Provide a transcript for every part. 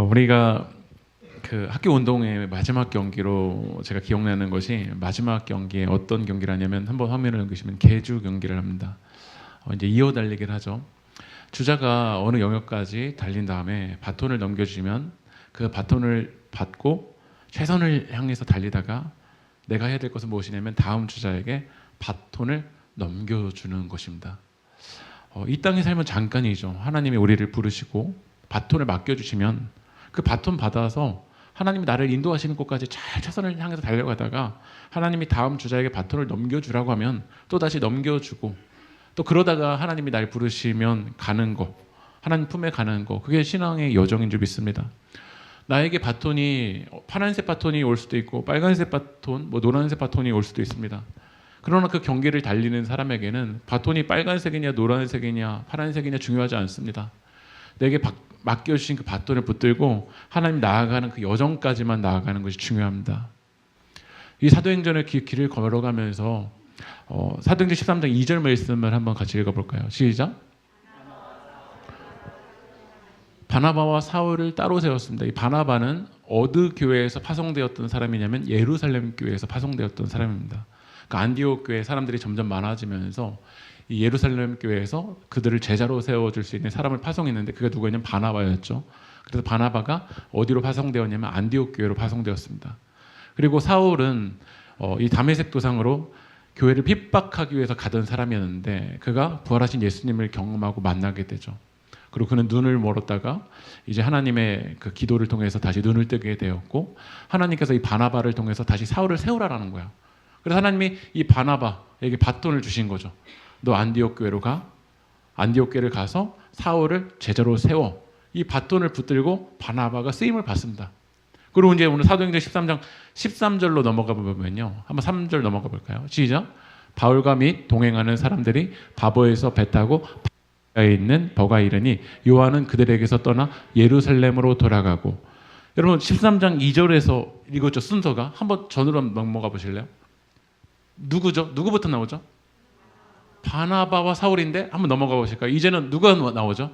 우리가 그 학교 운동회 마지막 경기로 제가 기억나는 것이 마지막 경기에 어떤 경기를 하냐면 한번 화면을 넘기시면 계주 경기를 합니다. 이제 이어 달리기를 하죠. 주자가 어느 영역까지 달린 다음에 바톤을 넘겨주면 그 바톤을 받고 최선을 향해서 달리다가 내가 해야 될 것은 무엇이냐면 다음 주자에게 바톤을 넘겨주는 것입니다. 이 땅의 삶은 잠깐이죠. 하나님이 우리를 부르시고 바톤을 맡겨주시면 그 바톤 받아서 하나님이 나를 인도하시는 곳까지 잘 최선을 향해서 달려가다가 하나님이 다음 주자에게 바톤을 넘겨주라고 하면 또 다시 넘겨주고 또 그러다가 하나님이 날 부르시면 가는 거, 하나님 품에 가는 거, 그게 신앙의 여정인 줄 믿습니다. 나에게 바톤이 파란색 바톤이 올 수도 있고 빨간색 바톤, 노란색 바톤이 올 수도 있습니다. 그러나 그 경기를 달리는 사람에게는 바톤이 빨간색이냐 노란색이냐 파란색이냐 중요하지 않습니다. 내게 맡겨주신 그 바톤을 붙들고 하나님 나아가는 그 여정까지만 나아가는 것이 중요합니다. 이 사도행전의 길을 걸어가면서 사도행전 13장 2절 말씀을 한번 같이 읽어볼까요? 시작. 바나바와 사울을 따로 세웠습니다. 이 바나바는 어느 교회에서 파송되었던 사람이냐면 예루살렘 교회에서 파송되었던 사람입니다. 그 안디옥 교회 사람들이 점점 많아지면서 이 예루살렘 교회에서 그들을 제자로 세워줄 수 있는 사람을 파송했는데 그가 누구였냐면 바나바였죠. 그래서 바나바가 어디로 파송되었냐면 안디옥 교회로 파송되었습니다. 그리고 사울은 이 다메섹 도상으로 교회를 핍박하기 위해서 가던 사람이었는데 그가 부활하신 예수님을 경험하고 만나게 되죠. 그리고 그는 눈을 멀었다가 이제 하나님의 그 기도를 통해서 다시 눈을 뜨게 되었고 하나님께서 이 바나바를 통해서 다시 사울을 세우라라는 거야. 그래서 하나님이 이 바나바에게 바톤을 주신 거죠. 너 안디옥 교회로 가. 안디옥 교회를 가서 사울을 제자로 세워. 이 바톤을 붙들고 바나바가 쓰임을 받습니다. 그리고 이제 오늘 사도행전 13장 13절로 넘어가 보면요. 한번 3절 넘어가 볼까요? 시작. 바울과 및 동행하는 사람들이 바보에서 배 타고 바에 있는 버가 이르니 요한은 그들에게서 떠나 예루살렘으로 돌아가고. 여러분 13장 2절에서 읽었죠. 순서가. 한번 전으로 넘어가 보실래요? 누구죠? 누구부터 나오죠? 바나바와 사울인데 한번 넘어가 보실까요? 이제는 누가 나오죠?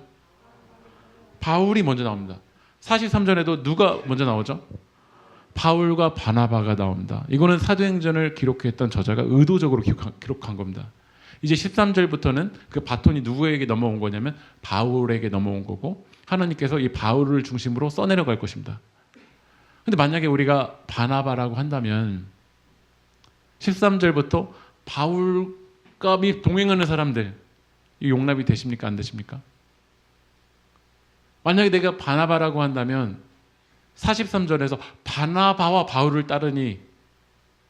바울이 먼저 나옵니다. 43절에도 누가 먼저 나오죠? 바울과 바나바가 나옵니다. 이거는 사도행전을 기록했던 저자가 의도적으로 기록한 겁니다. 이제 13절부터는 그 바톤이 누구에게 넘어온 거냐면 바울에게 넘어온 거고 하나님께서 이 바울을 중심으로 써내려갈 것입니다. 근데 만약에 우리가 바나바라고 한다면 13절부터 바울과 및 동행하는 사람들 이 용납이 되십니까? 안 되십니까? 만약에 내가 바나바라고 한다면 43절에서 바나바와 바울을 따르니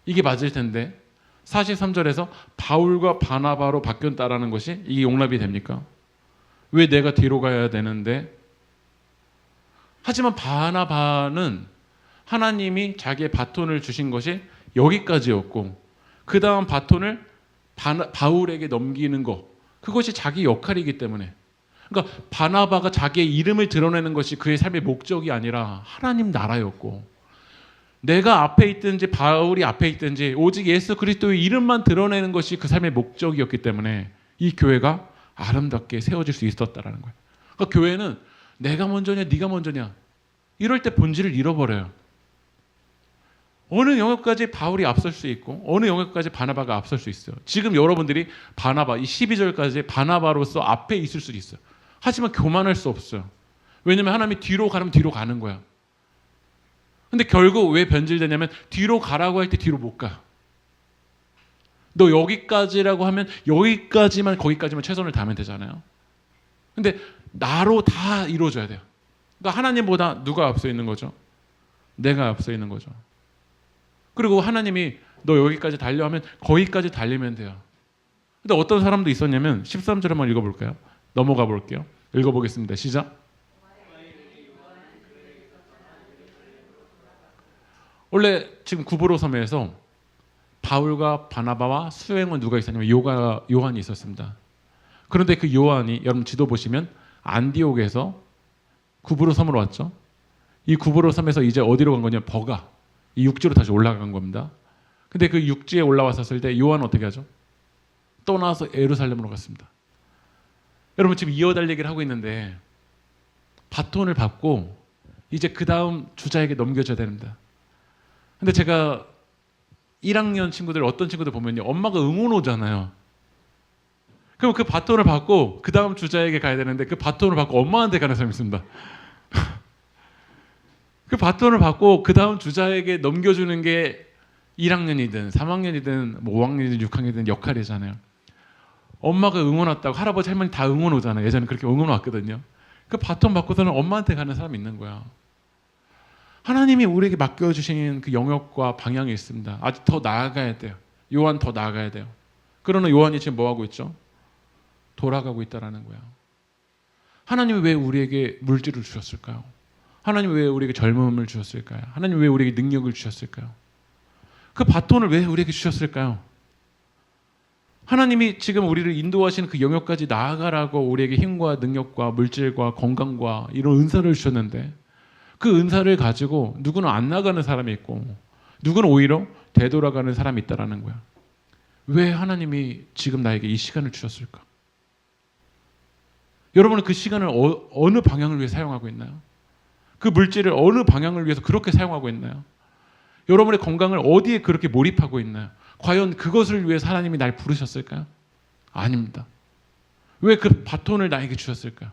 이게 맞을 텐데 43절에서 바울과 바나바로 바뀌었다라는 것이 이게 용납이 됩니까? 왜 내가 뒤로 가야 되는데? 하지만 바나바는 하나님이 자기의 바톤을 주신 것이 여기까지였고 그 다음 바톤을 바울에게 넘기는 것, 그것이 자기 역할이기 때문에, 그러니까 바나바가 자기의 이름을 드러내는 것이 그의 삶의 목적이 아니라 하나님 나라였고 내가 앞에 있든지 바울이 앞에 있든지 오직 예수 그리스도의 이름만 드러내는 것이 그 삶의 목적이었기 때문에 이 교회가 아름답게 세워질 수 있었다라는 거예요. 그러니까 교회는 내가 먼저냐 네가 먼저냐 이럴 때 본질을 잃어버려요. 어느 영역까지 바울이 앞설 수 있고 어느 영역까지 바나바가 앞설 수 있어요. 지금 여러분들이 바나바, 이 12절까지 바나바로서 앞에 있을 수도 있어요. 하지만 교만할 수 없어요. 왜냐하면 하나님이 뒤로 가면 뒤로 가는 거야. 근데 결국 왜 변질되냐면 뒤로 가라고 할 때 뒤로 못 가. 너 여기까지라고 하면 여기까지만 거기까지만 최선을 다하면 되잖아요. 근데 나로 다 이루어져야 돼요. 그러니까 하나님보다 누가 앞서 있는 거죠? 내가 앞서 있는 거죠. 그리고 하나님이 너 여기까지 달려 하면 거기까지 달리면 돼요. 근데 어떤 사람도 있었냐면 13절 한번 읽어볼까요? 넘어가 볼게요. 읽어보겠습니다. 시작. 원래 지금 구브로 섬에서 바울과 바나바와 수행은 누가 있었냐면 요한이 있었습니다. 그런데 그 요한이 여러분 지도 보시면 안디옥에서 구브로 섬으로 왔죠. 이 구브로 섬에서 이제 어디로 간 거냐? 버가. 이 육지로 다시 올라간 겁니다. 근데 그 육지에 올라왔었을 때 요한은 어떻게 하죠? 떠나서 예루살렘으로 갔습니다. 여러분 지금 이어 달리기를 하고 있는데 바톤을 받고 이제 그 다음 주자에게 넘겨줘야 됩니다. 근데 제가 1학년 친구들 어떤 친구들 보면요, 엄마가 응원 오잖아요. 그럼 그 바톤을 받고 그 다음 주자에게 가야 되는데 그 바톤을 받고 엄마한테 가는 사람이 있습니다. 그 바톤을 받고 그 다음 주자에게 넘겨주는 게 1학년이든 3학년이든 뭐 5학년이든 6학년이든 역할이잖아요. 엄마가 응원 왔다고 할아버지 할머니 다 응원 오잖아요. 예전에 그렇게 응원 왔거든요. 그 바톤 받고서는 엄마한테 가는 사람이 있는 거야. 하나님이 우리에게 맡겨주신 그 영역과 방향이 있습니다. 아직 더 나아가야 돼요. 요한 더 나아가야 돼요. 그러나 요한이 지금 뭐 하고 있죠? 돌아가고 있다라는 거야. 하나님이 왜 우리에게 물질을 주셨을까요? 하나님이 왜 우리에게 젊음을 주셨을까요? 하나님이 왜 우리에게 능력을 주셨을까요? 그 바톤을 왜 우리에게 주셨을까요? 하나님이 지금 우리를 인도하시는 그 영역까지 나아가라고 우리에게 힘과 능력과 물질과 건강과 이런 은사를 주셨는데 그 은사를 가지고 누구는 안 나가는 사람이 있고 누구는 오히려 되돌아가는 사람이 있다라는 거야. 왜 하나님이 지금 나에게 이 시간을 주셨을까? 여러분은 그 시간을 어느 방향을 위해 사용하고 있나요? 그 물질을 어느 방향을 위해서 그렇게 사용하고 있나요? 여러분의 건강을 어디에 그렇게 몰입하고 있나요? 과연 그것을 위해 하나님이 날 부르셨을까요? 아닙니다. 왜 그 바톤을 나에게 주셨을까요?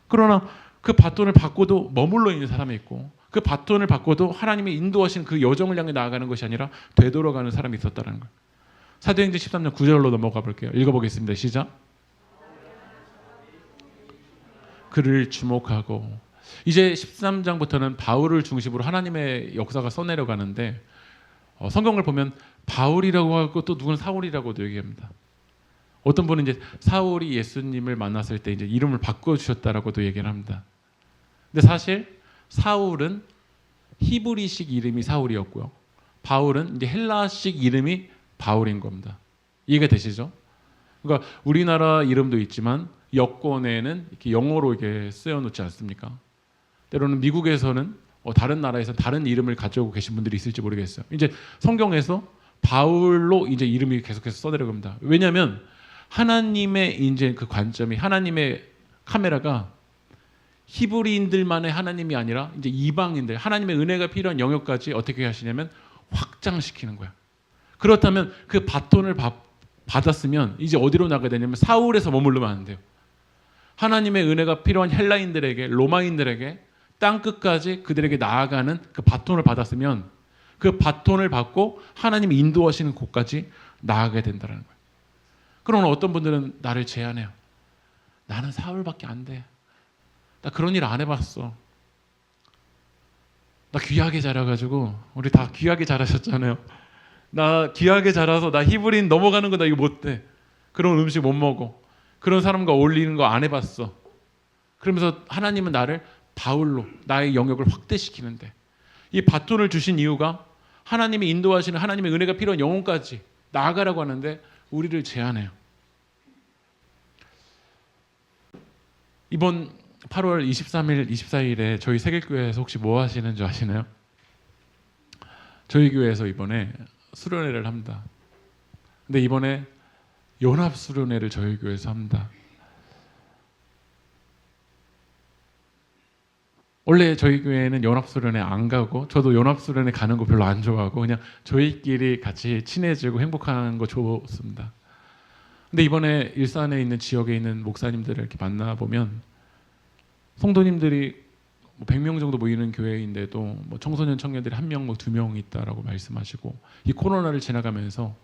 그러나 그 바톤을 받고도 머물러 있는 사람이 있고 그 바톤을 받고도 하나님이 인도하신 그 여정을 향해 나아가는 것이 아니라 되돌아가는 사람이 있었다는 거예요. 사도행전 13장 9절로 넘어가 볼게요. 읽어보겠습니다. 시작. 그를 주목하고 이제 13장부터는 바울을 중심으로 하나님의 역사가 써내려가는데 성경을 보면 바울이라고 하고 또 누구는 사울이라고도 얘기합니다. 어떤 분은 이제 사울이 예수님을 만났을 때 이제 이름을 바꿔주셨다라고도 얘기를 합니다. 근데 사실 사울은 히브리식 이름이 사울이었고요. 바울은 이제 헬라식 이름이 바울인 겁니다. 이해가 되시죠? 그러니까 우리나라 이름도 있지만 여권에는 이렇게 영어로 이렇게 쓰여놓지 않습니까? 때로는 미국에서는 다른 나라에서 다른 이름을 가지고 계신 분들이 있을지 모르겠어요. 이제 성경에서 바울로 이제 이름이 계속해서 써내려갑니다. 왜냐하면 하나님의 이제 그 관점이 하나님의 카메라가 히브리인들만의 하나님이 아니라 이제 이방인들 하나님의 은혜가 필요한 영역까지 어떻게 하시냐면 확장시키는 거야. 그렇다면 그 바톤을 받았으면 이제 어디로 나가야 되냐면 사울에서 머무르면 안 돼요. 하나님의 은혜가 필요한 헬라인들에게 로마인들에게 땅 끝까지 그들에게 나아가는 그 바톤을 받았으면 그 바톤을 받고 하나님이 인도하시는 곳까지 나아가야 된다는 거예요. 그러면 어떤 분들은 나를 제안해요. 나는 사울밖에 안 돼. 나 그런 일 안 해봤어. 나 귀하게 자라가지고 우리 다 귀하게 자라셨잖아요. 나 귀하게 자라서 나 히브리인 넘어가는 거 나 이거 못해. 그런 음식 못 먹어. 그런 사람과 어울리는 거 안 해봤어. 그러면서 하나님은 나를 바울로 나의 영역을 확대시키는데 이 바톤을 주신 이유가 하나님이 인도하시는 하나님의 은혜가 필요한 영혼까지 나아가라고 하는데 우리를 제한해요. 이번 8월 23일, 24일에 저희 세계교회에서 혹시 뭐 하시는 줄 아시나요? 저희 교회에서 이번에 수련회를 합니다. 근데 이번에 연합 수련회를 저희 교회에서 합니다. 원래 저희 교회는 연합수련회 안 가고 저도 연합수련회 가는 거 별로 안 좋아하고 그냥 저희끼리 같이 친해지고 행복한 거 좋습니다. 근데 이번에 일산에 있는 지역에 있는 목사님들을 이렇게 만나보면 성도님들이 100명 정도 모이는 교회인데도 뭐 청소년 청년들이 1명, 뭐 2명 있다라고 말씀하시고 이 코로나를 지나가면서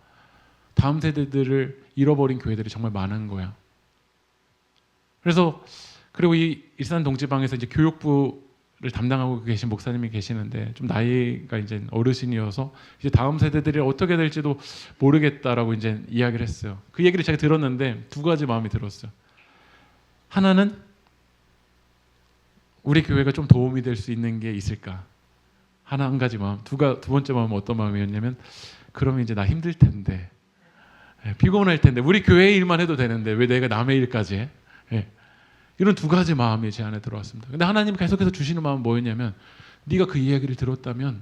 다음 세대들을 잃어버린 교회들이 정말 많은 거야. 그래서 그리고 이 일산 동지방에서 이제 교육부를 담당하고 계신 목사님이 계시는데 좀 나이가 이제 어르신이어서 이제 다음 세대들이 어떻게 될지도 모르겠다라고 이제 이야기를 했어요. 그 얘기를 제가 들었는데 두 가지 마음이 들었어요. 하나는 우리 교회가 좀 도움이 될 수 있는 게 있을까? 한 가지 마음. 두 번째 마음은 어떤 마음이었냐면 그러면 이제 나 힘들 텐데 피곤할 텐데 우리 교회 일만 해도 되는데 왜 내가 남의 일까지 해? 이런 두 가지 마음이 제 안에 들어왔습니다. 근데 하나님 계속해서 주시는 마음은 뭐였냐면 네가 그 이야기를 들었다면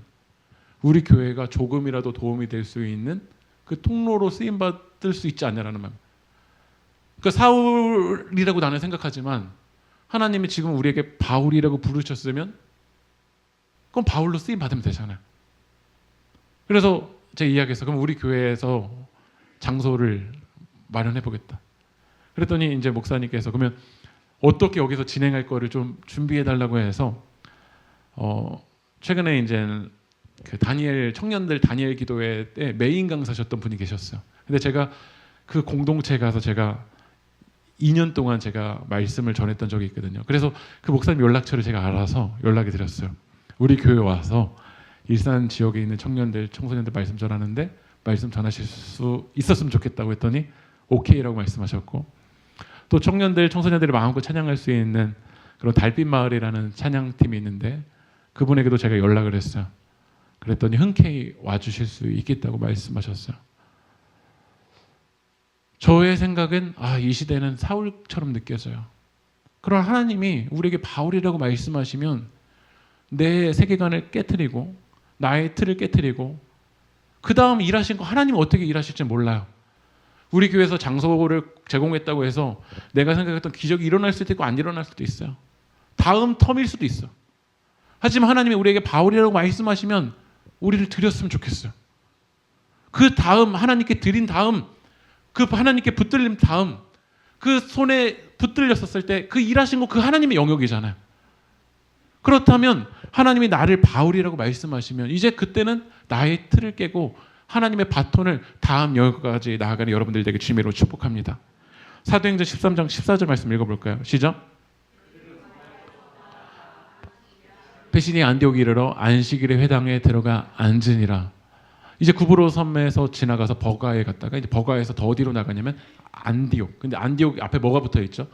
우리 교회가 조금이라도 도움이 될 수 있는 그 통로로 쓰임받을 수 있지 않냐라는 마음. 그러니까 사울이라고 나는 생각하지만 하나님이 지금 우리에게 바울이라고 부르셨으면 그럼 바울로 쓰임 받으면 되잖아요. 그래서 제가 이야기했어. 그럼 우리 교회에서 장소를 마련해 보겠다. 그랬더니 이제 목사님께서 그러면 어떻게 여기서 진행할 거를 좀 준비해 달라고 해서 최근에 이제 그 다니엘 청년들 다니엘 기도회 때 메인 강사셨던 분이 계셨어요. 근데 제가 그 공동체에 가서 제가 2년 동안 제가 말씀을 전했던 적이 있거든요. 그래서 그 목사님 연락처를 제가 알아서 연락이 드렸어요. 우리 교회 와서 일산 지역에 있는 청년들, 청소년들 말씀 전하는데 말씀 전하실 수 있었으면 좋겠다고 했더니 오케이라고 말씀하셨고, 또 청년들, 청소년들이 마음껏 찬양할 수 있는 그런 달빛 마을이라는 찬양팀이 있는데 그분에게도 제가 연락을 했어요. 그랬더니 흔쾌히 와주실 수 있겠다고 말씀하셨어요. 저의 생각은 이 시대는 사울처럼 느껴져요. 그러나 하나님이 우리에게 바울이라고 말씀하시면 내 세계관을 깨트리고 나의 틀을 깨트리고 그 다음 일하신 거 하나님 어떻게 일하실지 몰라요. 우리 교회에서 장소를 제공했다고 해서 내가 생각했던 기적이 일어날 수도 있고 안 일어날 수도 있어요. 다음 텀일 수도 있어. 하지만 하나님이 우리에게 바울이라고 말씀하시면 우리를 드렸으면 좋겠어요. 그 다음 하나님께 드린 다음 그 하나님께 붙들림 다음 그 손에 붙들렸었을 때 그 일하신 거 그 하나님의 영역이잖아요. 그렇다면 하나님이 나를 바울이라고 말씀하시면 이제 그때는 나의 틀을 깨고 하나님의 바톤을 다음 영역까지 나아가는 여러분들 되게 주님으로 축복합니다. 사도행전 13장 14절 말씀 읽어볼까요? 시작. 베시디 안디옥에 이르러 안식일에 회당에 들어가 앉으니라. 이제 구브로 섬에서 지나가서 버가에 갔다가 이제 버가에서 더 어디로 나가냐면 안디옥. 근데 안디옥 앞에 뭐가 붙어 있죠?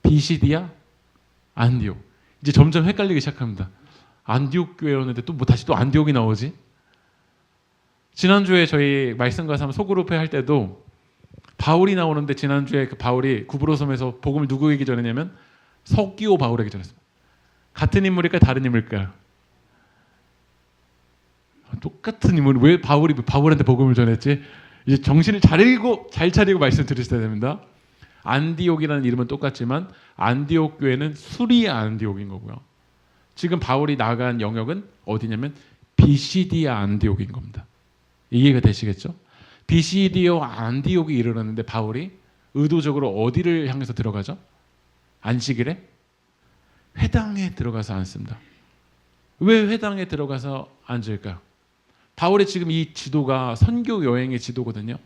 비시디아 안디옥. 이제 점점 헷갈리기 시작합니다. 안디옥 교회였는데 또 뭐 다시 또 안디옥이 나오지? 지난주에 저희 말씀가서 소그룹회 할 때도 바울이 나오는데 지난주에 그 바울이 구브로 섬에서 복음을 누구에게 전했냐면 서기오 바울에게 전했습니다. 같은 인물일까요? 다른 인물일까요? 똑같은 인물. 왜 바울이 바울한테 복음을 전했지? 이제 정신을 잘 차리고 말씀 들으셔야 됩니다. 안디옥이라는 이름은 똑같지만 안디옥 교회는 수리아 안디옥인 거고요. 지금 바울이 나간 영역은 어디냐면 비시디아 안디옥인 겁니다. 이해가 되시겠죠? 비시디아 안디옥에 이르렀는데 바울이 의도적으로 어디를 향해서 들어가죠? 안식일에 회당에 들어가서 앉습니다. 왜 회당에 들어가서 앉을까요? 바울의 지금 이 지도가 선교 여행의 지도거든요.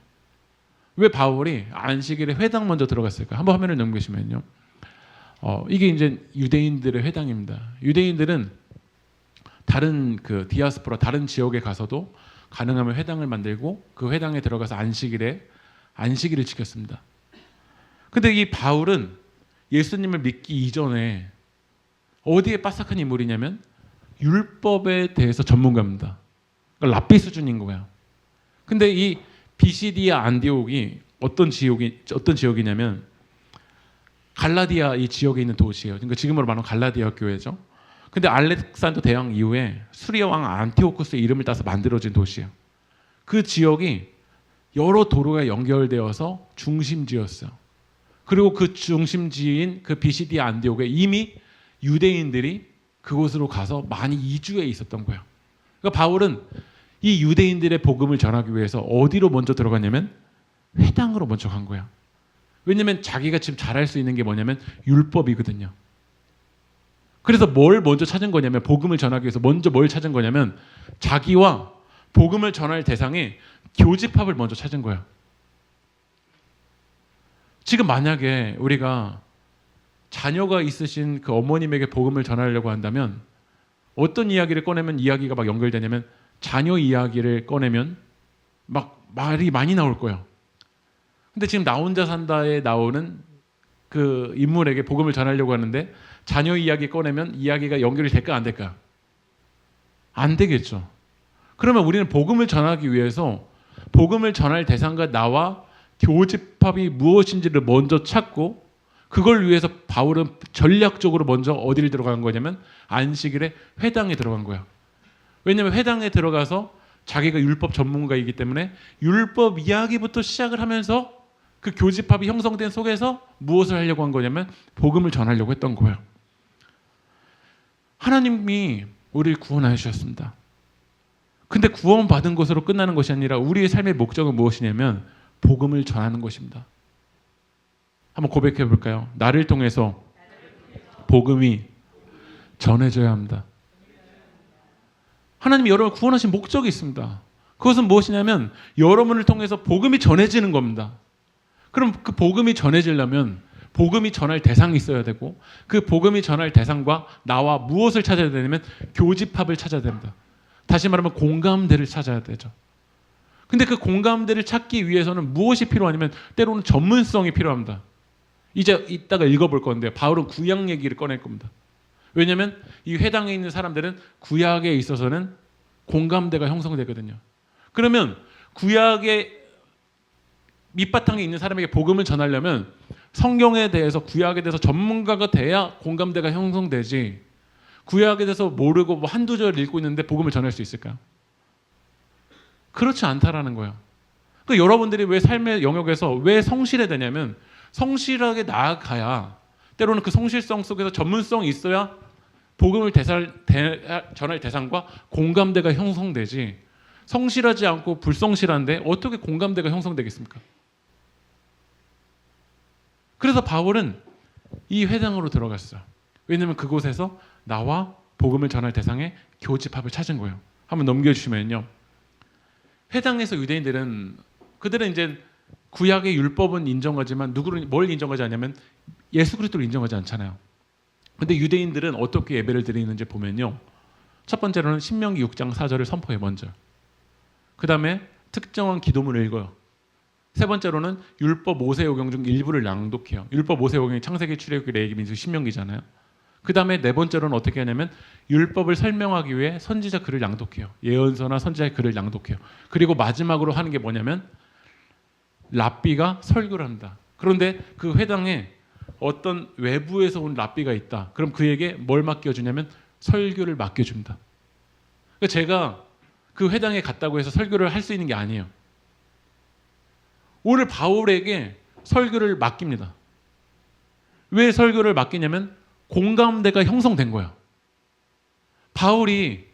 왜 바울이 안식일에 회당 먼저 들어갔을까? 한번 화면을 넘기시면요. 이게 이제 유대인들의 회당입니다. 유대인들은 다른 그 디아스포라 다른 지역에 가서도 가능하면 회당을 만들고 그 회당에 들어가서 안식일을 지켰습니다. 근데 이 바울은 예수님을 믿기 이전에 어디에 빠삭한 인물이냐면 율법에 대해서 전문가입니다. 그러니까 랍비 수준인 거예요. 근데 이 비시디아 안디옥이 어떤 지역이냐면 갈라디아 이 지역에 있는 도시예요. 그러니까 지금으로 말하면 갈라디아 교회죠. 근데 알렉산더 대왕 이후에 수리아 왕 안티오쿠스의 이름을 따서 만들어진 도시예요. 그 지역이 여러 도로가 연결되어서 중심지였어요. 그리고 그 중심지인 그 비시디아 안디옥에 이미 유대인들이 그곳으로 가서 많이 이주해 있었던 거예요. 그러니까 바울은 이 유대인들의 복음을 전하기 위해서 어디로 먼저 들어갔냐면 회당으로 먼저 간 거야. 왜냐하면 자기가 지금 잘할 수 있는 게 뭐냐면 율법이거든요. 그래서 뭘 먼저 찾은 거냐면 복음을 전하기 위해서 먼저 뭘 찾은 거냐면 자기와 복음을 전할 대상의 교집합을 먼저 찾은 거야. 지금 만약에 우리가 자녀가 있으신 그 어머님에게 복음을 전하려고 한다면 어떤 이야기를 꺼내면 이야기가 막 연결되냐면 자녀 이야기를 꺼내면 막 말이 많이 나올 거예요. 근데 지금 나 혼자 산다에 나오는 그 인물에게 복음을 전하려고 하는데 자녀 이야기 꺼내면 이야기가 연결이 될까 안 될까? 안 되겠죠. 그러면 우리는 복음을 전하기 위해서 복음을 전할 대상과 나와 교집합이 무엇인지를 먼저 찾고 그걸 위해서 바울은 전략적으로 먼저 어디를 들어간 거냐면 안식일에 회당에 들어간 거야. 왜냐하면 회당에 들어가서 자기가 율법 전문가이기 때문에 율법 이야기부터 시작을 하면서 그 교집합이 형성된 속에서 무엇을 하려고 한 거냐면 복음을 전하려고 했던 거예요. 하나님이 우리를 구원하여 주셨습니다. 근데 구원받은 것으로 끝나는 것이 아니라 우리의 삶의 목적은 무엇이냐면 복음을 전하는 것입니다. 한번 고백해 볼까요? 나를 통해서 복음이 전해져야 합니다. 하나님이 여러분을 구원하신 목적이 있습니다. 그것은 무엇이냐면 여러분을 통해서 복음이 전해지는 겁니다. 그럼 그 복음이 전해지려면 복음이 전할 대상이 있어야 되고 그 복음이 전할 대상과 나와 무엇을 찾아야 되냐면 교집합을 찾아야 됩니다. 다시 말하면 공감대를 찾아야 되죠. 근데 그 공감대를 찾기 위해서는 무엇이 필요하냐면 때로는 전문성이 필요합니다. 이제 이따가 읽어볼 건데요. 바울은 구약 얘기를 꺼낼 겁니다. 왜냐하면 이 회당에 있는 사람들은 구약에 있어서는 공감대가 형성되거든요. 그러면 구약의 밑바탕에 있는 사람에게 복음을 전하려면 성경에 대해서 구약에 대해서 전문가가 돼야 공감대가 형성되지 구약에 대해서 모르고 뭐 한두 절 읽고 있는데 복음을 전할 수 있을까요? 그렇지 않다라는 거예요. 그러니까 여러분들이 왜 삶의 영역에서 왜 성실해야 되냐면 성실하게 나아가야 때로는 그 성실성 속에서 전문성이 있어야 복음을 전할 대상과 공감대가 형성되지 성실하지 않고 불성실한데 어떻게 공감대가 형성되겠습니까? 그래서 바울은 이 회당으로 들어갔어요. 왜냐하면 그곳에서 나와 복음을 전할 대상의 교집합을 찾은 거예요. 한번 넘겨주시면요. 회당에서 유대인들은 그들은 이제 구약의 율법은 인정하지만 뭘 인정하지 않냐면 예수 그리스도를 인정하지 않잖아요. 근데 유대인들은 어떻게 예배를 드리는지 보면요. 첫 번째로는 신명기 6장 4절을 선포해 먼저. 그 다음에 특정한 기도문을 읽어요. 세 번째로는 율법 모세오경 중 일부를 낭독해요. 율법 모세오경이 창세기, 출애굽기, 레위기, 민수기, 신명기잖아요. 그 다음에 네 번째로는 어떻게 하냐면 율법을 설명하기 위해 선지자 글을 낭독해요. 예언서나 선지자의 글을 낭독해요. 그리고 마지막으로 하는 게 뭐냐면 랍비가 설교를 합니다. 그런데 그 회당에 어떤 외부에서 온 랍비가 있다. 그럼 그에게 뭘 맡겨주냐면 설교를 맡겨줍니다. 그러니까 제가 그 회당에 갔다고 해서 설교를 할 수 있는 게 아니에요. 오늘 바울에게 설교를 맡깁니다. 왜 설교를 맡기냐면 공감대가 형성된 거예요. 바울이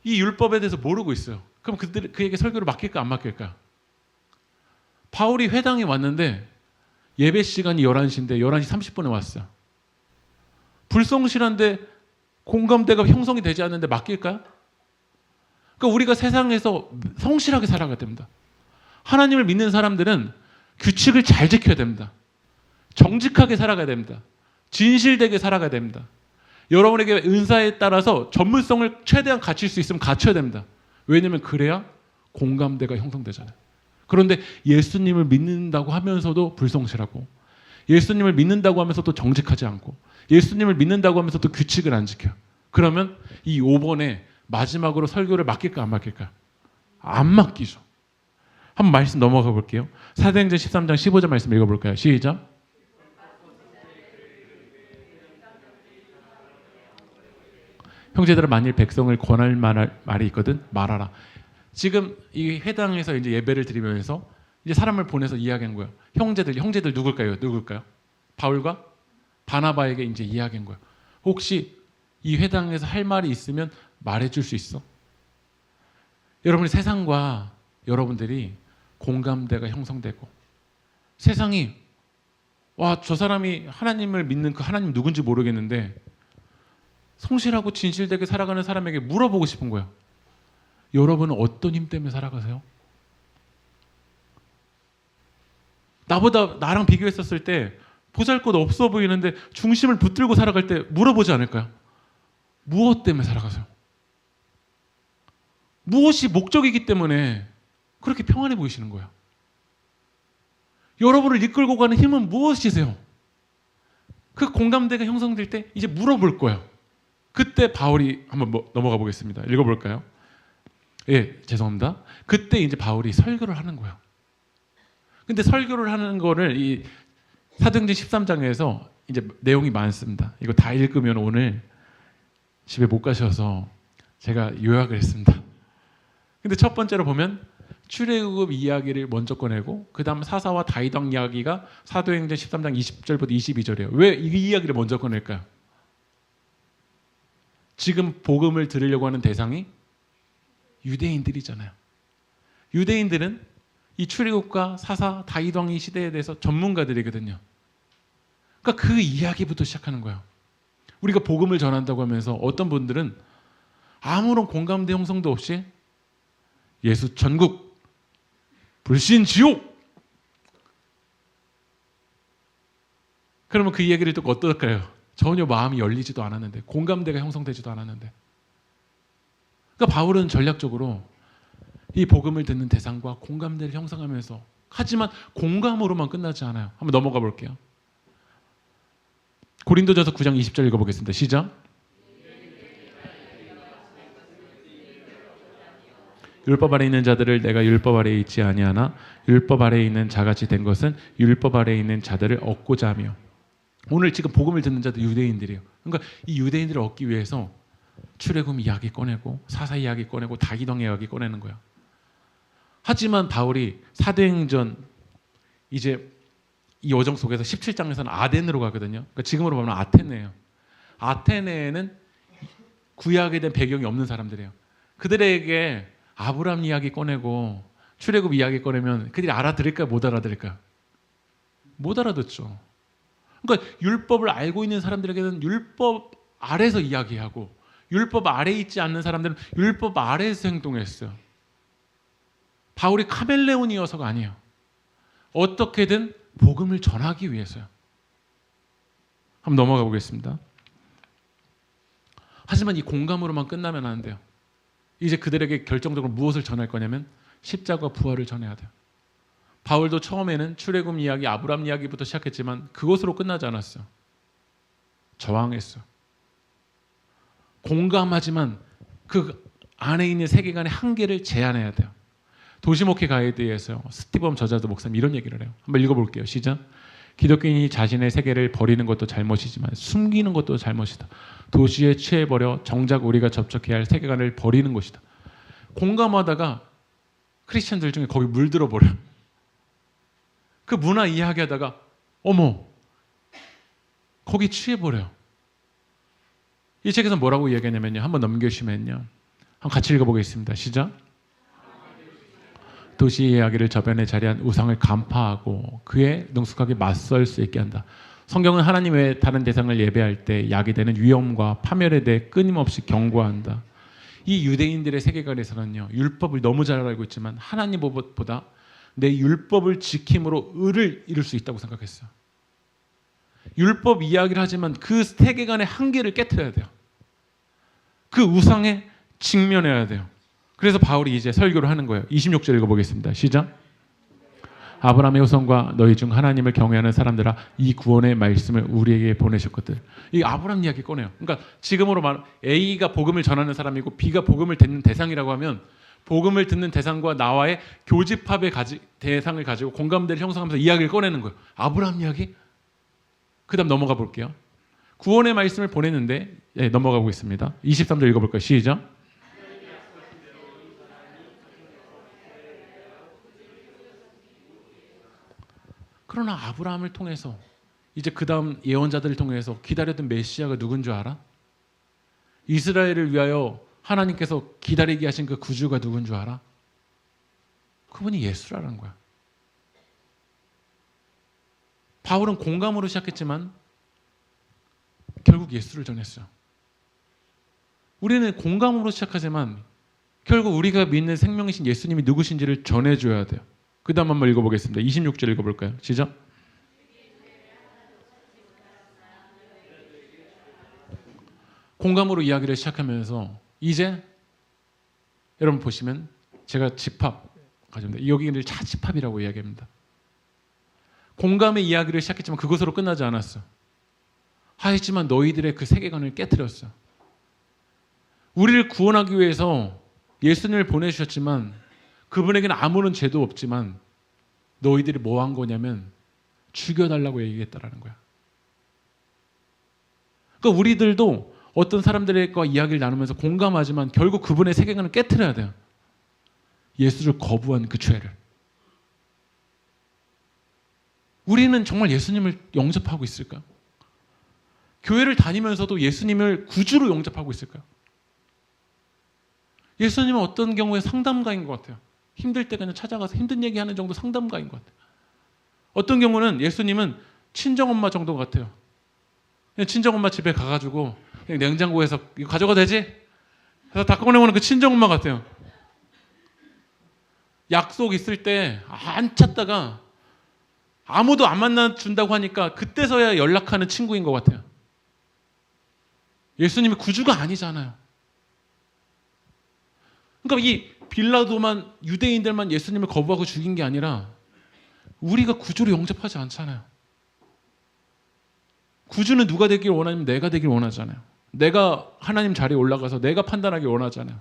이 율법에 대해서 모르고 있어요. 그럼 그에게 설교를 맡길까 안 맡길까? 바울이 회당에 왔는데 예배 시간이 11시인데 11시 30분에 왔어요. 불성실한데 공감대가 형성이 되지 않는데 맡길까요? 그러니까 우리가 세상에서 성실하게 살아가야 됩니다. 하나님을 믿는 사람들은 규칙을 잘 지켜야 됩니다. 정직하게 살아가야 됩니다. 진실되게 살아가야 됩니다. 여러분에게 은사에 따라서 전문성을 최대한 갖출 수 있으면 갖춰야 됩니다. 왜냐하면 그래야 공감대가 형성되잖아요. 그런데 예수님을 믿는다고 하면서도 불성실하고 예수님을 믿는다고 하면서도 정직하지 않고 예수님을 믿는다고 하면서도 규칙을 안 지켜요. 그러면 이 5번에 마지막으로 설교를 맡길까 안 맡길까? 안 맡기죠. 한번 말씀 넘어가 볼게요. 사도행전 13장 15절 말씀 읽어볼까요? 시작. 형제들아 만일 백성을 권할 만할 말이 있거든 말하라. 지금 이 회당에서 이제 예배를 드리면서 이제 사람을 보내서 이야기한 거예요. 형제들 누굴까요? 바울과 바나바에게 이제 이야기한 거예요. 혹시 이 회당에서 할 말이 있으면 말해줄 수 있어? 여러분이 세상과 여러분들이 공감대가 형성되고 세상이 와, 저 사람이 하나님을 믿는 그 하나님 누군지 모르겠는데 성실하고 진실되게 살아가는 사람에게 물어보고 싶은 거예요. 여러분은 어떤 힘 때문에 살아가세요? 나랑 비교했었을 때 보잘것 없어 보이는데 중심을 붙들고 살아갈 때 물어보지 않을까요? 무엇 때문에 살아가세요? 무엇이 목적이기 때문에 그렇게 평안해 보이시는 거예요? 여러분을 이끌고 가는 힘은 무엇이세요? 그 공감대가 형성될 때 이제 물어볼 거예요. 그때 바울이 한번 넘어가 보겠습니다. 읽어볼까요? 예, 죄송합니다. 그때 이제 바울이 설교를 하는 거예요. 근데 설교를 하는 거를 이 사도행전 13장에서 이제 내용이 많습니다. 이거 다 읽으면 오늘 집에 못 가셔서 제가 요약을 했습니다. 근데 첫 번째로 보면 출애굽 이야기를 먼저 꺼내고 그 다음 사사와 다윗왕 이야기가 사도행전 13장 20절부터 22절이에요. 왜 이 이야기를 먼저 꺼낼까요? 지금 복음을 들으려고 하는 대상이 유대인들이잖아요. 유대인들은 이 출애굽과 사사, 다윗왕의 시대에 대해서 전문가들이거든요. 그러니까 그 이야기부터 시작하는 거예요. 우리가 복음을 전한다고 하면서 어떤 분들은 아무런 공감대 형성도 없이 예수 천국, 불신 지옥. 그러면 그 이야기를 듣고 어떨까요? 전혀 마음이 열리지도 않았는데, 공감대가 형성되지도 않았는데. 그러니까 바울은 전략적으로 이 복음을 듣는 대상과 공감대를 형성하면서, 하지만 공감으로만 끝나지 않아요. 한번 넘어가 볼게요. 고린도전서 9장 20절 읽어보겠습니다. 시작. 율법 아래 있는 자들을 내가 율법 아래에 있지 아니하나 율법 아래에 있는 자같이 된 것은 율법 아래에 있는 자들을 얻고자 하며. 오늘 지금 복음을 듣는 자들 유대인들이에요. 그러니까 이 유대인들을 얻기 위해서 출애굽 이야기 꺼내고 사사 이야기 꺼내고 다윗왕 이야기 꺼내는 거야. 하지만 바울이 사도행전 이제 이 여정 속에서 17장에서는 아덴으로 가거든요. 그러니까 지금으로 보면 아테네예요. 아테네에는 구약에 대한 배경이 없는 사람들이에요. 그들에게 아브라함 이야기 꺼내고 출애굽 이야기 꺼내면 그들이 알아들을까요? 못 알아들을까요? 못 알아듣죠. 그러니까 율법을 알고 있는 사람들에게는 율법 아래서 이야기하고 율법 아래에 있지 않는 사람들은 율법 아래에서 행동했어요. 바울이 카멜레온이어서가 아니에요. 어떻게든 복음을 전하기 위해서요. 한번 넘어가 보겠습니다. 하지만 이 공감으로만 끝나면 안 돼요. 이제 그들에게 결정적으로 무엇을 전할 거냐면 십자가 부활을 전해야 돼요. 바울도 처음에는 출애굽 이야기, 아브라함 이야기부터 시작했지만 그것으로 끝나지 않았어요. 저항했어요. 공감하지만 그 안에 있는 세계관의 한계를 제한해야 돼요. 도시목회 가이드에서 스티븐 저자도 목사님 이런 얘기를 해요. 한번 읽어볼게요. 시작. 기독교인이 자신의 세계를 버리는 것도 잘못이지만 숨기는 것도 잘못이다. 도시에 취해버려 정작 우리가 접촉해야 할 세계관을 버리는 것이다. 공감하다가 크리스천들 중에 거기 물들어 버려요. 그 문화 이야기하다가 어머 거기 취해버려요. 이 책에서 뭐라고 이야기하냐면요. 한번 넘겨주시면요. 한번 같이 읽어보겠습니다. 시작. 도시 이야기를 저변에 자리한 우상을 간파하고 그에 능숙하게 맞설 수 있게 한다. 성경은 하나님 외에 다른 대상을 예배할 때 야기되는 위험과 파멸에 대해 끊임없이 경고한다. 이 유대인들의 세계관에서는요. 율법을 너무 잘 알고 있지만 하나님보다 내 율법을 지킴으로 의를 이룰 수 있다고 생각했어요. 율법 이야기를 하지만 그 세계관의 한계를 깨트려야 돼요. 그 우상에 직면해야 돼요. 그래서 바울이 이제 설교를 하는 거예요. 26절 읽어보겠습니다. 시작. 아브라함의 후손과 너희 중 하나님을 경외하는 사람들아 이 구원의 말씀을 우리에게 보내셨거든. 이 아브라함 이야기 꺼내요. 그러니까 지금으로 말 A가 복음을 전하는 사람이고 B가 복음을 듣는 대상이라고 하면 복음을 듣는 대상과 나와의 교집합의 대상을 가지고 공감대를 형성하면서 이야기를 꺼내는 거예요. 아브라함 이야기? 그 다음 넘어가 볼게요. 구원의 말씀을 보냈는데 넘어가 보겠습니다. 23절 읽어볼까요? 시작. 그러나 아브라함을 통해서 이제 그 다음 예언자들을 통해서 기다렸던 메시아가 누군 줄 알아? 이스라엘을 위하여 하나님께서 기다리게 하신 그 구주가 누군 줄 알아? 그분이 예수라는 거야. 바울은 공감으로 시작했지만 결국 예수를 전했어요. 우리는 공감으로 시작하지만 결국 우리가 믿는 생명이신 예수님이 누구신지를 전해줘야 돼요. 그 다음 한번 읽어보겠습니다. 26절 읽어볼까요? 시작. 공감으로 이야기를 시작하면서 이제 여러분 보시면 제가 집합 가져옵니다. 여기를 차집합이라고 이야기합니다. 공감의 이야기를 시작했지만 그것으로 끝나지 않았어. 하지만 너희들의 그 세계관을 깨트렸어. 우리를 구원하기 위해서 예수님을 보내주셨지만 그분에게는 아무런 죄도 없지만 너희들이 뭐 한 거냐면 죽여달라고 얘기했다라는 거야. 그러니까 우리들도 어떤 사람들과 이야기를 나누면서 공감하지만 결국 그분의 세계관을 깨트려야 돼요. 예수를 거부한 그 죄를. 우리는 정말 예수님을 영접하고 있을까? 교회를 다니면서도 예수님을 구주로 영접하고 있을까요? 예수님은 어떤 경우에 상담가인 것 같아요. 힘들 때 그냥 찾아가서 힘든 얘기하는 정도 상담가인 것 같아요. 어떤 경우는 예수님은 친정엄마 정도 같아요. 그냥 친정엄마 집에 가가지고 그냥 냉장고에서 이거 가져가도 되지? 그래서 다 꺼내오는 그 친정엄마 같아요. 약속 있을 때 안 찾다가 아무도 안 만나준다고 하니까 그때서야 연락하는 친구인 것 같아요. 예수님이 구주가 아니잖아요. 그러니까 이 빌라도만 유대인들만 예수님을 거부하고 죽인 게 아니라 우리가 구주로 영접하지 않잖아요. 구주는 누가 되길 원하냐면 내가 되길 원하잖아요. 내가 하나님 자리에 올라가서 내가 판단하길 원하잖아요.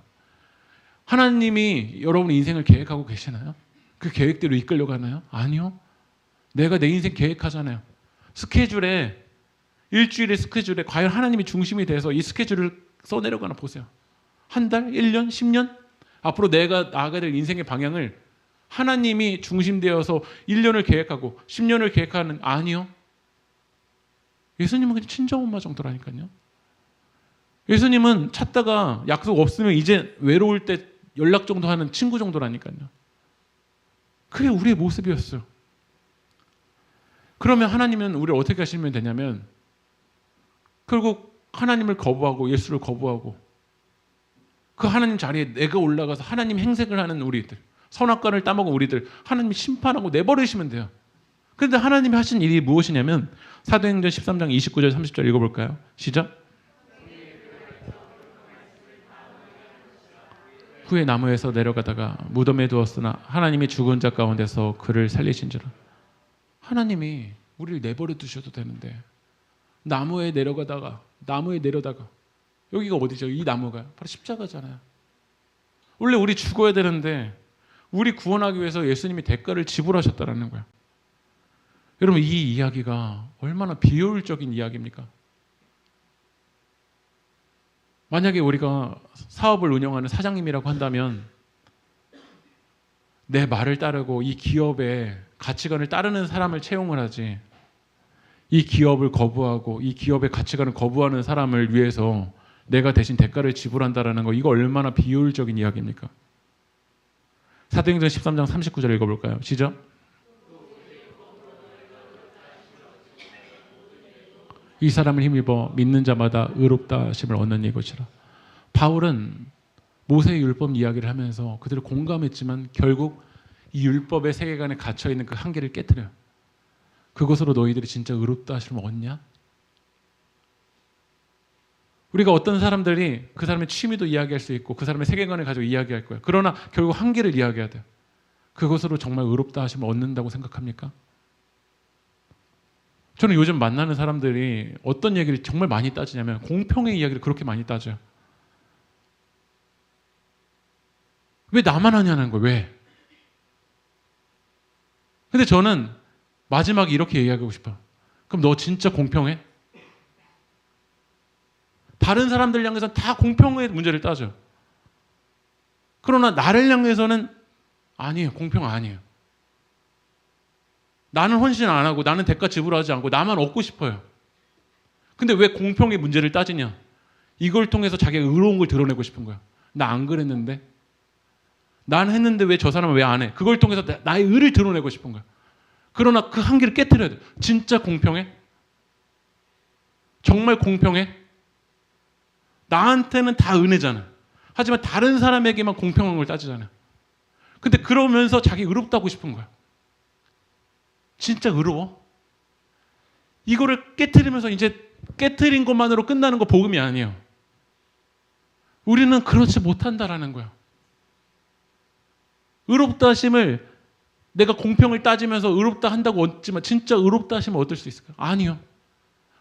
하나님이 여러분의 인생을 계획하고 계시나요? 그 계획대로 이끌려가나요? 아니요. 내가 내 인생 계획하잖아요. 스케줄에 일주일의 스케줄에 과연 하나님이 중심이 돼서 이 스케줄을 써내려가나 보세요. 한 달, 1년, 10년? 앞으로 내가 나아가야 될 인생의 방향을 하나님이 중심되어서 1년을 계획하고 10년을 계획하는 아니요. 예수님은 그냥 친정엄마 정도라니까요. 예수님은 찾다가 약속 없으면 이제 외로울 때 연락 정도 하는 친구 정도라니까요. 그게 우리의 모습이었어요. 그러면 하나님은 우리를 어떻게 하시면 되냐면 결국 하나님을 거부하고 예수를 거부하고 그 하나님 자리에 내가 올라가서 하나님 행색을 하는 우리들, 선악과를 따먹은 우리들 하나님이 심판하고 내버리시면 돼요. 그런데 하나님이 하신 일이 무엇이냐면 사도행전 13장 29절 30절 읽어볼까요? 시작. 후에 나무에서 내려가다가 무덤에 두었으나 하나님이 죽은 자 가운데서 그를 살리신지라. 하나님이 우리를 내버려 두셔도 되는데 나무에 내려다가 여기가 어디죠? 이 나무가 바로 십자가잖아요. 원래 우리 죽어야 되는데 우리 구원하기 위해서 예수님이 대가를 지불하셨다라는 거야. 여러분 이 이야기가 얼마나 비효율적인 이야기입니까? 만약에 우리가 사업을 운영하는 사장님이라고 한다면 내 말을 따르고 이 기업의 가치관을 따르는 사람을 채용을 하지 이 기업을 거부하고 이 기업의 가치관을 거부하는 사람을 위해서 내가 대신 대가를 지불한다라는 거 이거 얼마나 비효율적인 이야기입니까? 사도행전 13장 39절 읽어볼까요? 시작. 이 사람을 힘입어 믿는 자마다 의롭다 하심을 얻는 이것이라. 바울은 모세의 율법 이야기를 하면서 그들을 공감했지만 결국 이 율법의 세계관에 갇혀있는 그 한계를 깨트려요. 그것으로 너희들이 진짜 의롭다 하심을 얻냐? 우리가 어떤 사람들이 그 사람의 취미도 이야기할 수 있고 그 사람의 세계관을 가지고 이야기할 거예요. 그러나 결국 한계를 이야기해야 돼요. 그것으로 정말 의롭다 하심을 얻는다고 생각합니까? 저는 요즘 만나는 사람들이 어떤 얘기를 정말 많이 따지냐면 공평의 이야기를 그렇게 많이 따져요. 왜 나만 하냐는 거예요. 왜? 근데 저는 마지막에 이렇게 얘기하고 싶어요. 그럼 너 진짜 공평해? 다른 사람들 향해서는 다 공평의 문제를 따져요. 그러나 나를 향해서는 아니에요. 공평 아니에요. 나는 헌신 안 하고 나는 대가 지불하지 않고 나만 얻고 싶어요. 근데 왜 공평의 문제를 따지냐? 이걸 통해서 자기가 의로운 걸 드러내고 싶은 거야. 나 안 그랬는데? 난 했는데 왜 저 사람은 왜 안 해? 그걸 통해서 나의 의를 드러내고 싶은 거야. 그러나 그 한계를 깨트려야 돼. 진짜 공평해? 정말 공평해? 나한테는 다 은혜잖아. 하지만 다른 사람에게만 공평한 걸 따지잖아. 근데 그러면서 자기 의롭다고 싶은 거야. 진짜 의로워? 이거를 깨트리면서 이제 깨트린 것만으로 끝나는 거 복음이 아니에요. 우리는 그렇지 못한다라는 거야. 의롭다 하심을 내가 공평을 따지면서 의롭다 한다고 얻지만 진짜 의롭다 하심을 얻을 수 있을까요? 아니요.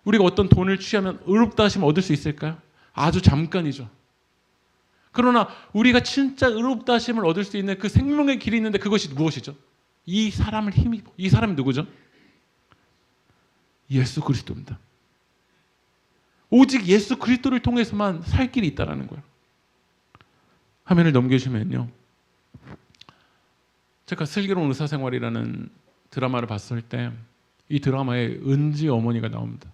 우리가 어떤 돈을 취하면 의롭다 하심을 얻을 수 있을까요? 아주 잠깐이죠. 그러나 우리가 진짜 의롭다 하심을 얻을 수 있는 그 생명의 길이 있는데 그것이 무엇이죠? 이 사람을 힘입어. 이 사람이 누구죠? 예수 그리스도입니다. 오직 예수 그리스도를 통해서만 살 길이 있다는 거예요. 화면을 넘겨주시면요. 제가 슬기로운 의사생활이라는 드라마를 봤을 때 이 드라마에 은지 어머니가 나옵니다.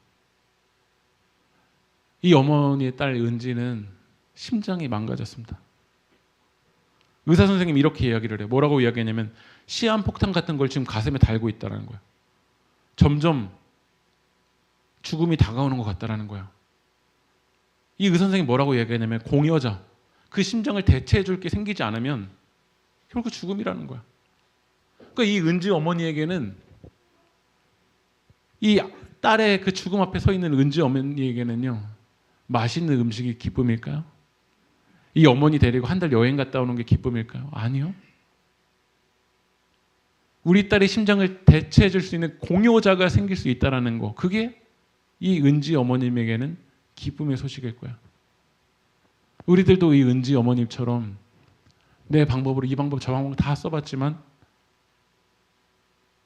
이 어머니의 딸 은지는 심장이 망가졌습니다. 의사 선생님이 이렇게 이야기를 해요. 뭐라고 이야기했냐면 시한폭탄 같은 걸 지금 가슴에 달고 있다는 거예요. 점점 죽음이 다가오는 것 같다는 거예요. 이 의사 선생님이 뭐라고 이야기했냐면 공여자, 그 심장을 대체해 줄 게 생기지 않으면 결국 죽음이라는 거야. 그러니까 이 은지 어머니에게는 이 딸의 그 죽음 앞에 서 있는 은지 어머니에게는요, 맛있는 음식이 기쁨일까요? 이 어머니 데리고 한 달 여행 갔다 오는 게 기쁨일까요? 아니요. 우리 딸의 심장을 대체해 줄 수 있는 공여자가 생길 수 있다는 거, 그게 이 은지 어머님에게는 기쁨의 소식일 거야. 우리들도 이 은지 어머님처럼 내 방법으로 이 방법 저 방법 다 써봤지만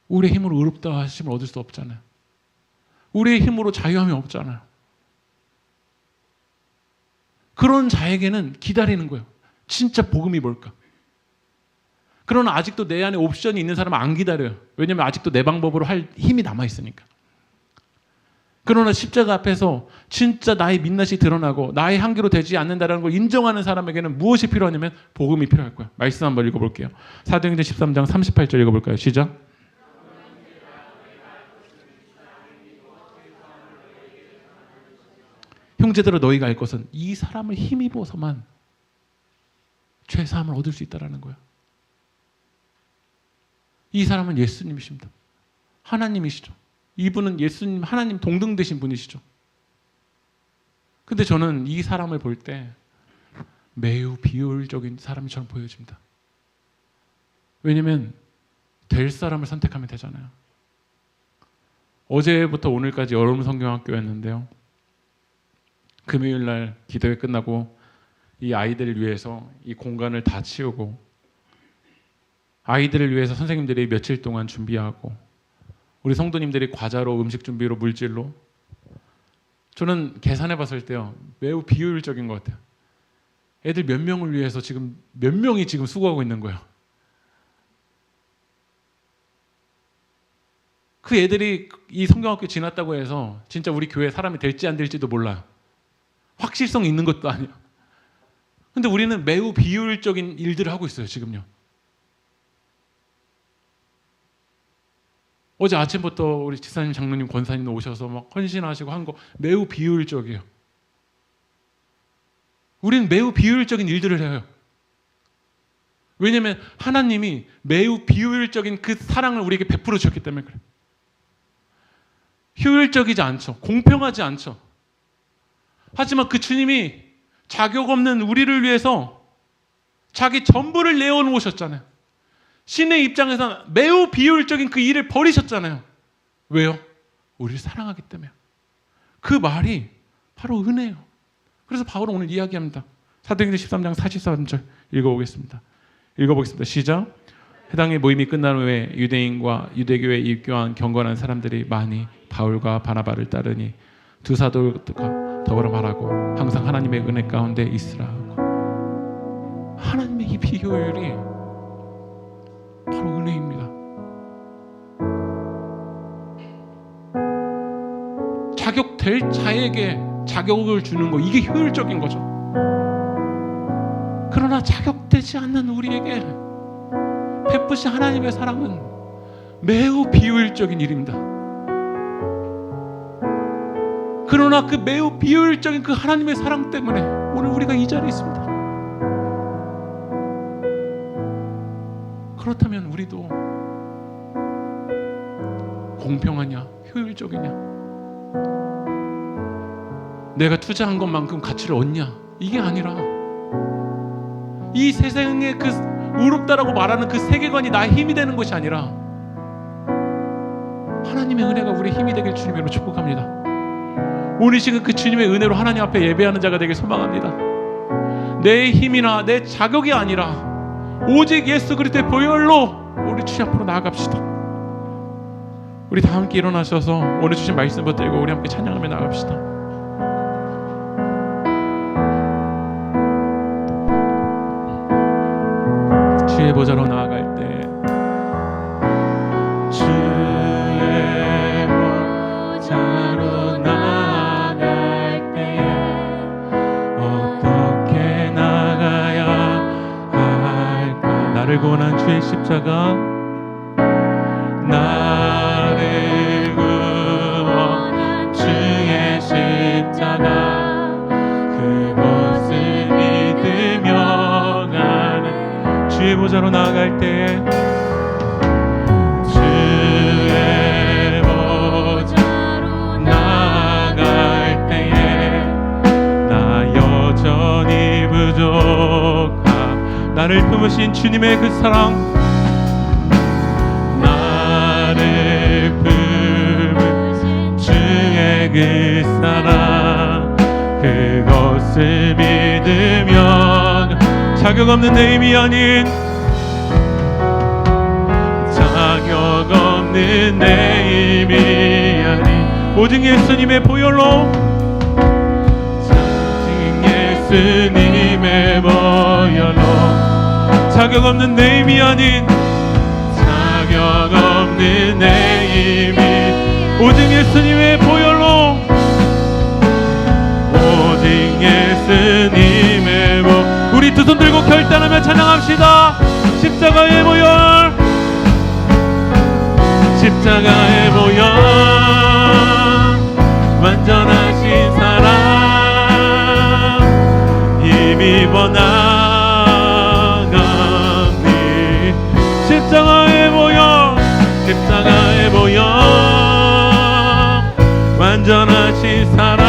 우리의 힘으로 의롭다 하심을 얻을 수 없잖아요. 우리의 힘으로 자유함이 없잖아요. 그런 자에게는 기다리는 거예요. 진짜 복음이 뭘까? 그러나 아직도 내 안에 옵션이 있는 사람은 안 기다려요. 왜냐하면 아직도 내 방법으로 할 힘이 남아있으니까. 그러나 십자가 앞에서 진짜 나의 민낯이 드러나고 나의 한계로 되지 않는다는 걸 인정하는 사람에게는 무엇이 필요하냐면 복음이 필요할 거예요. 말씀 한번 읽어볼게요. 사도행전 13장 38절 읽어볼까요? 시작. 형제들아 너희가 알 것은 이 사람을 힘입어서만 죄사함을 얻을 수 있다는 거예요. 이 사람은 예수님이십니다. 하나님이시죠. 이분은 예수님, 하나님 동등 되신 분이시죠. 근데 저는 이 사람을 볼 때 매우 비효율적인 사람처럼 보여집니다. 왜냐하면 될 사람을 선택하면 되잖아요. 어제부터 오늘까지 여름 성경학교였는데요. 금요일 날 기도회 끝나고 이 아이들을 위해서 이 공간을 다 치우고 아이들을 위해서 선생님들이 며칠 동안 준비하고 우리 성도님들이 과자로 음식 준비로 물질로 저는 계산해 봤을 때요 매우 비효율적인 것 같아요. 애들 몇 명을 위해서 지금 몇 명이 지금 수고하고 있는 거예요. 그 애들이 이 성경학교 지났다고 해서 진짜 우리 교회 사람이 될지 안 될지도 몰라요. 확실성 있는 것도 아니야. 근데 우리는 매우 비효율적인 일들을 하고 있어요, 지금요. 어제 아침부터 우리 집사님, 장로님, 권사님 오셔서 막 헌신하시고 한 거 매우 비효율적이에요. 우리는 매우 비효율적인 일들을 해요. 왜냐하면 하나님이 매우 비효율적인 그 사랑을 우리에게 베풀어 주셨기 때문에 그래요. 효율적이지 않죠. 공평하지 않죠. 하지만 그 주님이 자격 없는 우리를 위해서 자기 전부를 내어놓으셨잖아요. 신의 입장에서 매우 비효율적인 그 일을 버리셨잖아요. 왜요? 우리를 사랑하기 때문에. 그 말이 바로 은혜예요. 그래서 바울은 오늘 이야기합니다. 사도행전 13장 43절 읽어보겠습니다. 시작. 해당의 모임이 끝난 후에 유대인과 유대교회에 입교한 경건한 사람들이 많이 바울과 바나바를 따르니 두 사도가 더불어 말하고 항상 하나님의 은혜 가운데 있으라 하고. 하나님의 이 비효율이 바로 은혜입니다. 자격될 자에게 자격을 주는 거, 이게 효율적인 거죠. 그러나 자격되지 않는 우리에게 베푸신 하나님의 사랑은 매우 비효율적인 일입니다. 그러나 그 매우 비효율적인 그 하나님의 사랑 때문에 오늘 우리가 이 자리에 있습니다. 그렇다면 우리도 공평하냐, 효율적이냐, 내가 투자한 것만큼 가치를 얻냐, 이게 아니라 이 세상의 그 의롭다라고 말하는 그 세계관이 나의 힘이 되는 것이 아니라 하나님의 은혜가 우리의 힘이 되길 주님으로 축복합니다. 오늘 시간 그 주님의 은혜로 하나님 앞에 예배하는 자가 되길 소망합니다. 내 힘이나 내 자격이 아니라 오직 예수 그리스도의 보혈로 우리 주님 앞으로 나아갑시다. 우리 다 함께 일어나셔서 오늘 주신 말씀 붙들고 우리 함께 찬양하며 나갑시다. 주의 보좌로 나아갈 때 십자가 나를 구원한 주의 십자가 그것을 믿으며 가는 주의 보좌로 나아갈 때에 주의 보좌로 나아갈 때에 나 여전히 부족함 나를 품으신 주님의 그 사랑 나를 품으신 주의 그 사랑 그것을 믿으면 자격 없는 내 힘이 아닌 자격 없는 내 힘이 아닌 오직 예수님의 보혈로 오직 예수님의 보혈로 자격 없는 내 힘이 아닌 자격 없는 내 힘이 오직 예수님의 보혈로 오직 예수님의 보혈 우리 두 손 들고 결단하며 찬양합시다. 십자가의 보혈 십자가의 보혈 완전하신 사랑 힘입어 나가니 십자가의 보혈 십자가의 보혈 완전하신 사랑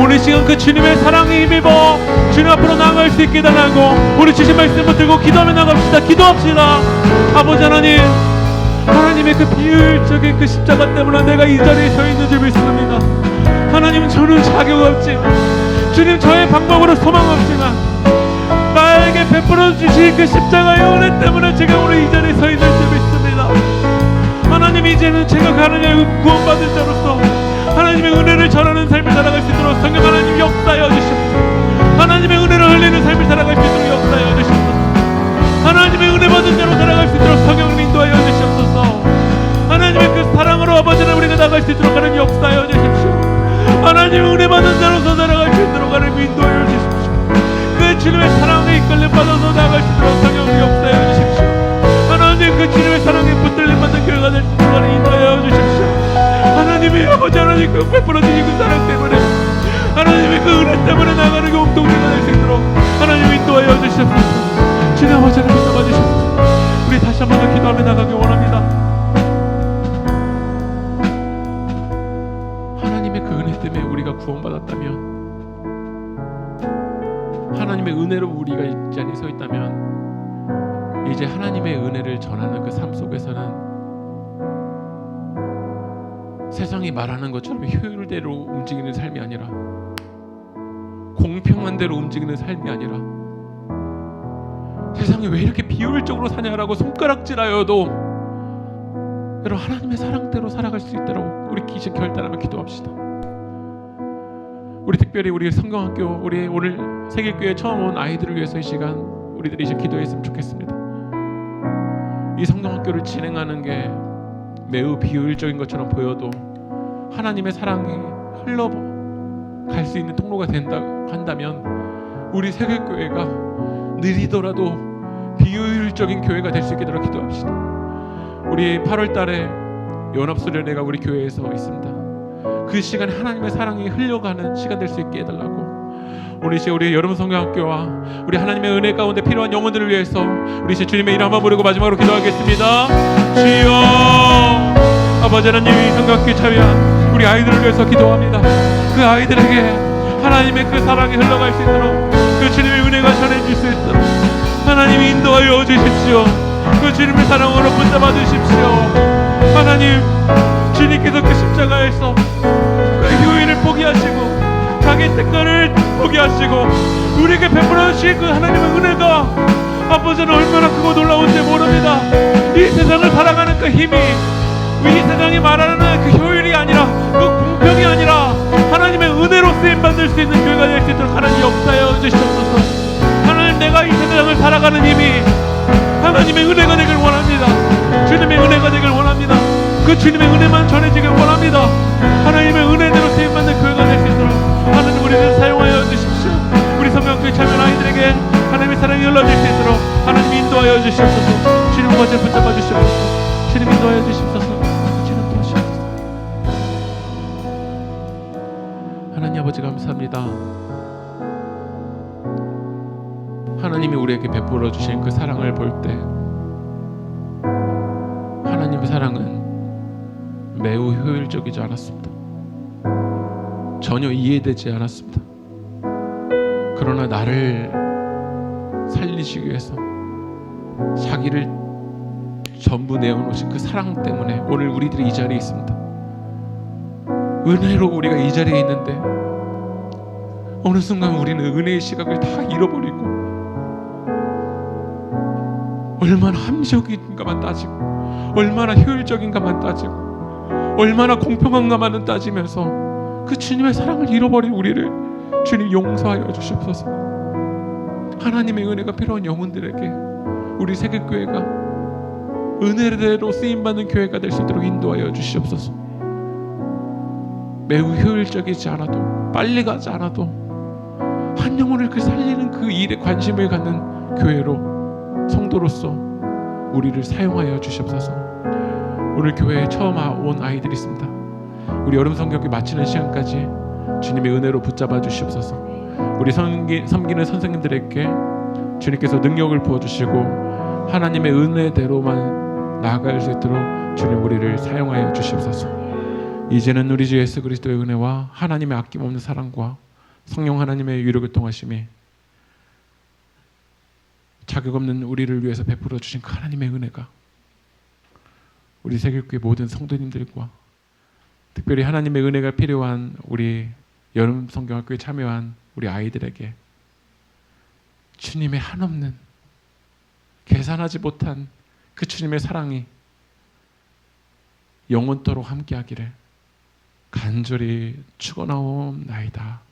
우리 시간 그 주님의 사랑에 힘입어 주님 앞으로 나아갈 수 있게 달라고 우리 주신 말씀 붙들고 기도하며 나갑시다. 기도합시다. 아버지 하나님 하나님의 그 비효율적인 그 십자가 때문에 내가 이 자리에 서 있는 줄 믿습니다. 하나님 저는 자격 없지만 주님 저의 방법으로 소망 없지만 나에게 베풀어 주신 그 십자가의 은혜 때문에 제가 오늘 이 자리에 서 있는 줄 믿습니다. 하나님 이제는 제가 가느냐고 구원받은 자로서 하나님의 은혜를 전하는 삶을 살아갈 수 있도록 성령 하나님 역사하여 주시옵소서. 하나님의 은혜를 흘리는 삶을 살아갈 수 있도록 역사하여 주시옵소서. 하나님의 은혜 받은 자로 살아갈 수 있도록 성령을 인도하여 주시옵소서. 하나님의 그 사랑으로 아버지 하나님 우리가 나갈 수 있도록 하나님 역사하여 주십시오. 하나님의 은혜 받은 자로서 살아갈 수 있도록 하나님 인도하여 주십시오. 그 주님의 사랑에 이끌림 받아서 나갈 수 있도록 성령을 역사하여 주십시오. 하나님 그 주님의 사랑에 붙들림 받는 교회가 될 수 있도록 하나님 인도하여 주십시오. 하나님의 아버지 하나님 그 베풀어 주신 그 사랑 때문에 하나님의 그 은혜 때문에 나가는 그 웅동리가 될 수 있도록 하나님 인도하여 주시옵소서. 주님 아버지 하나님 인도해 주시옵소서. 우리 다시 한번 더 기도하며 나가기 원합니다. 하나님의 그 은혜 때문에 우리가 구원받았다면 하나님의 은혜로 우리가 이 자리에 서 있다면 이제 하나님의 은혜를 전하는 그 삶 속에서는 세상이 말하는 것처럼 효율대로 움직이는 삶이 아니라 공평한 대로 움직이는 삶이 아니라 세상이 왜 이렇게 비효율적으로 사냐라고 손가락질하여도 여러분 하나님의 사랑대로 살아갈 수 있도록 우리 기적 결단하며 기도합시다. 우리 특별히 우리 성경학교 우리 오늘 세길교회 처음 온 아이들을 위해서 이 시간 우리들이 이제 기도했으면 좋겠습니다. 이 성경학교를 진행하는 게 매우 비효율적인 것처럼 보여도 하나님의 사랑이 흘러갈 수 있는 통로가 된다 한다면 우리 세계교회가 느리더라도 비효율적인 교회가 될 수 있게 되도록 기도합시다. 우리 8월 달에 연합수련회가 우리 교회에서 있습니다. 그 시간에 하나님의 사랑이 흘러가는 시간 될 수 있게 해달라고 우리 이제 우리 여름 성경학교와 우리 하나님의 은혜 가운데 필요한 영혼들을 위해서 우리 이제 주님의 이름 한번 부르고 마지막으로 기도하겠습니다. 주여 아버지 하나님 이 성경학교에 참여한 우리 아이들을 위해서 기도합니다. 그 아이들에게 하나님의 그 사랑이 흘러갈 수 있도록 그 주님의 은혜가 전해질 수 있도록 하나님이 인도하여 주십시오. 그 주님의 사랑으로 붙잡아 주십시오. 하나님 주님께서 그 십자가에서 그 효율을 포기하시고 자기 뜻과를 포기하시고 우리에게 베풀어 주신 그 하나님의 은혜가 아버지는 얼마나 크고 놀라운지 모릅니다. 이 세상을 살아가는 그 힘이 이 세상이 말하는 그 효율이 아니라 그 공평이 아니라 하나님의 은혜로 쓰임받을 수 있는 교회가 될 수 있도록 하나님 역사하여 주시옵소서. 하나님 내가 이 세상을 살아가는 힘이 하나님의 은혜가 되길 원합니다. 주님의 은혜가 되길 원합니다. 그 주님의 은혜만 전해지길 원합니다. 하나님의 은혜대로 쓰임받는 교회가 될 수 있도록 하나님 우리를 사용하여 주십시오. 우리 성경교회 참여한 아이들에게 하나님의 사랑이 흘러질 수 있도록 감사합니다. 하나님이 우리에게 베풀어 주신 그 사랑을 볼 때 하나님의 사랑은 매우 효율적이지 않았습니다. 전혀 이해되지 않았습니다. 그러나 나를 살리시기 위해서 자기를 전부 내어놓으신 그 사랑 때문에 오늘 우리들이 이 자리에 있습니다. 은혜로 우리가 이 자리에 있는데 어느 순간 우리는 은혜의 시각을 다 잃어버리고 얼마나 합리적인가만 따지고 얼마나 효율적인가만 따지고 얼마나 공평한가만은 따지면서 그 주님의 사랑을 잃어버린 우리를 주님 용서하여 주시옵소서. 하나님의 은혜가 필요한 영혼들에게 우리 세계교회가 은혜대로 쓰임받는 교회가 될 수 있도록 인도하여 주시옵소서. 매우 효율적이지 않아도 빨리 가지 않아도 한 영혼을 그 살리는 그 일에 관심을 갖는 교회로 성도로서 우리를 사용하여 주시옵소서. 오늘 교회에 처음 온 아이들이 있습니다. 우리 여름 성경기 마치는 시간까지 주님의 은혜로 붙잡아 주시옵소서. 우리 섬기는 선생님들에게 주님께서 능력을 부어주시고 하나님의 은혜대로만 나아갈 수 있도록 주님 우리를 사용하여 주시옵소서. 이제는 우리 주 예수 그리스도의 은혜와 하나님의 아낌없는 사랑과 성령 하나님의 유료교통하심이 자격 없는 우리를 위해서 베풀어 주신 그 하나님의 은혜가 우리 세계교회 모든 성도님들과 특별히 하나님의 은혜가 필요한 우리 여름 성경학교에 참여한 우리 아이들에게 주님의 한없는 계산하지 못한 그 주님의 사랑이 영원토록 함께하기를 간절히 축원하옵나이다.